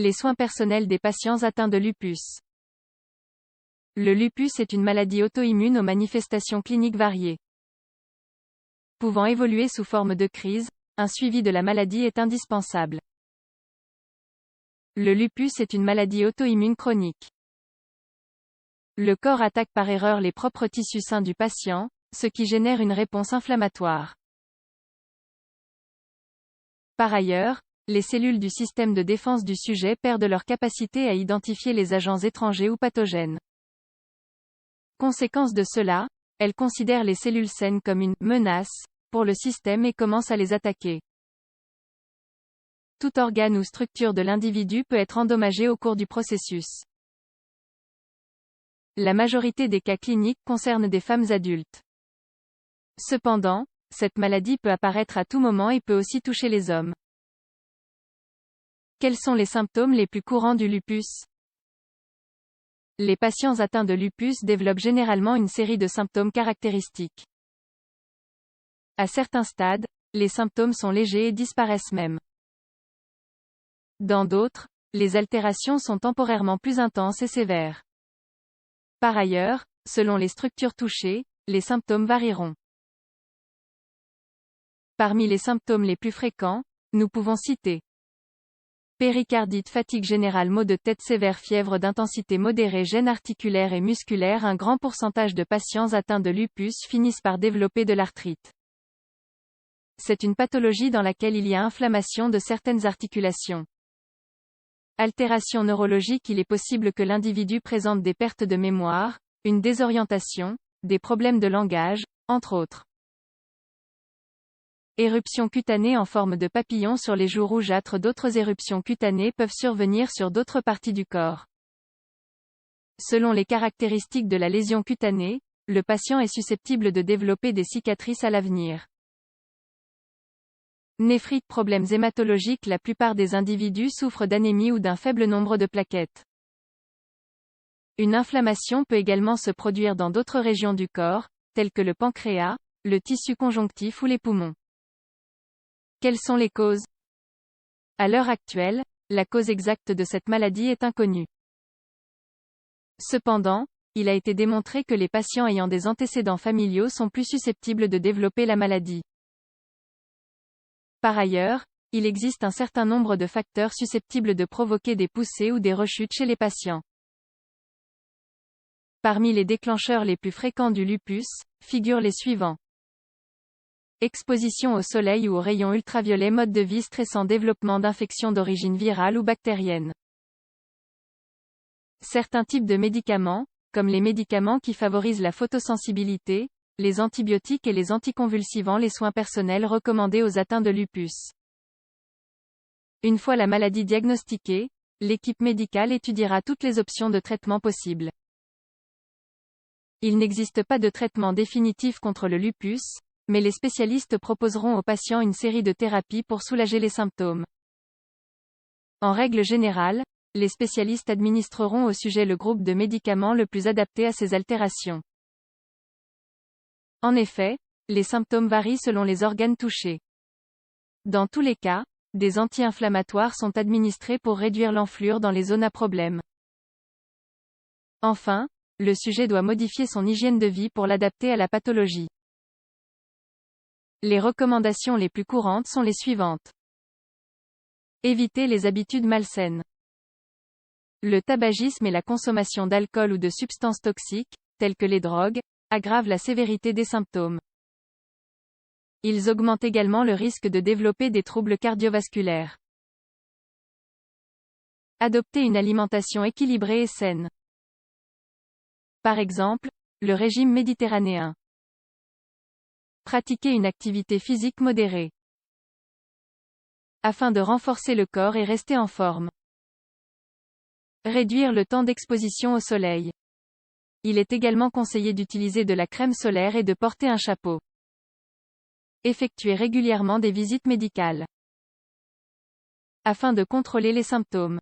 Les soins personnels des patients atteints de lupus. Le lupus est une maladie auto-immune aux manifestations cliniques variées. Pouvant évoluer sous forme de crise, un suivi de la maladie est indispensable. Le lupus est une maladie auto-immune chronique. Le corps attaque par erreur les propres tissus sains du patient, ce qui génère une réponse inflammatoire. Par ailleurs, les cellules du système de défense du sujet perdent leur capacité à identifier les agents étrangers ou pathogènes. Conséquence de cela, elles considèrent les cellules saines comme une « menace » pour le système et commencent à les attaquer. Tout organe ou structure de l'individu peut être endommagé au cours du processus. La majorité des cas cliniques concernent des femmes adultes. Cependant, cette maladie peut apparaître à tout moment et peut aussi toucher les hommes. Quels sont les symptômes les plus courants du lupus? Les patients atteints de lupus développent généralement une série de symptômes caractéristiques. À certains stades, les symptômes sont légers et disparaissent même. Dans d'autres, les altérations sont temporairement plus intenses et sévères. Par ailleurs, selon les structures touchées, les symptômes varieront. Parmi les symptômes les plus fréquents, nous pouvons citer péricardite, fatigue générale, maux de tête sévères, fièvre d'intensité modérée, gêne articulaire et musculaire. Un grand pourcentage de patients atteints de lupus finissent par développer de l'arthrite. C'est une pathologie dans laquelle il y a inflammation de certaines articulations. Altération neurologique. Il est possible que l'individu présente des pertes de mémoire, une désorientation, des problèmes de langage, entre autres. Éruptions cutanées en forme de papillon sur les joues rougeâtres. D'autres éruptions cutanées peuvent survenir sur d'autres parties du corps. Selon les caractéristiques de la lésion cutanée, le patient est susceptible de développer des cicatrices à l'avenir. Néphrite, problèmes hématologiques. La plupart des individus souffrent d'anémie ou d'un faible nombre de plaquettes. Une inflammation peut également se produire dans d'autres régions du corps, telles que le pancréas, le tissu conjonctif ou les poumons. Quelles sont les causes? À l'heure actuelle, la cause exacte de cette maladie est inconnue. Cependant, il a été démontré que les patients ayant des antécédents familiaux sont plus susceptibles de développer la maladie. Par ailleurs, il existe un certain nombre de facteurs susceptibles de provoquer des poussées ou des rechutes chez les patients. Parmi les déclencheurs les plus fréquents du lupus, figurent les suivants. Exposition au soleil ou aux rayons ultraviolets, mode de vie stressant, développement d'infections d'origine virale ou bactérienne. Certains types de médicaments, comme les médicaments qui favorisent la photosensibilité, les antibiotiques et les anticonvulsivants, les soins personnels recommandés aux atteints de lupus. Une fois la maladie diagnostiquée, l'équipe médicale étudiera toutes les options de traitement possibles. Il n'existe pas de traitement définitif contre le lupus, mais les spécialistes proposeront aux patients une série de thérapies pour soulager les symptômes. En règle générale, les spécialistes administreront au sujet le groupe de médicaments le plus adapté à ces altérations. En effet, les symptômes varient selon les organes touchés. Dans tous les cas, des anti-inflammatoires sont administrés pour réduire l'enflure dans les zones à problème. Enfin, le sujet doit modifier son hygiène de vie pour l'adapter à la pathologie. Les recommandations les plus courantes sont les suivantes. Éviter les habitudes malsaines. Le tabagisme et la consommation d'alcool ou de substances toxiques, telles que les drogues, aggravent la sévérité des symptômes. Ils augmentent également le risque de développer des troubles cardiovasculaires. Adopter une alimentation équilibrée et saine. Par exemple, le régime méditerranéen. Pratiquer une activité physique modérée. Afin de renforcer le corps et rester en forme. Réduire le temps d'exposition au soleil. Il est également conseillé d'utiliser de la crème solaire et de porter un chapeau. Effectuer régulièrement des visites médicales. Afin de contrôler les symptômes.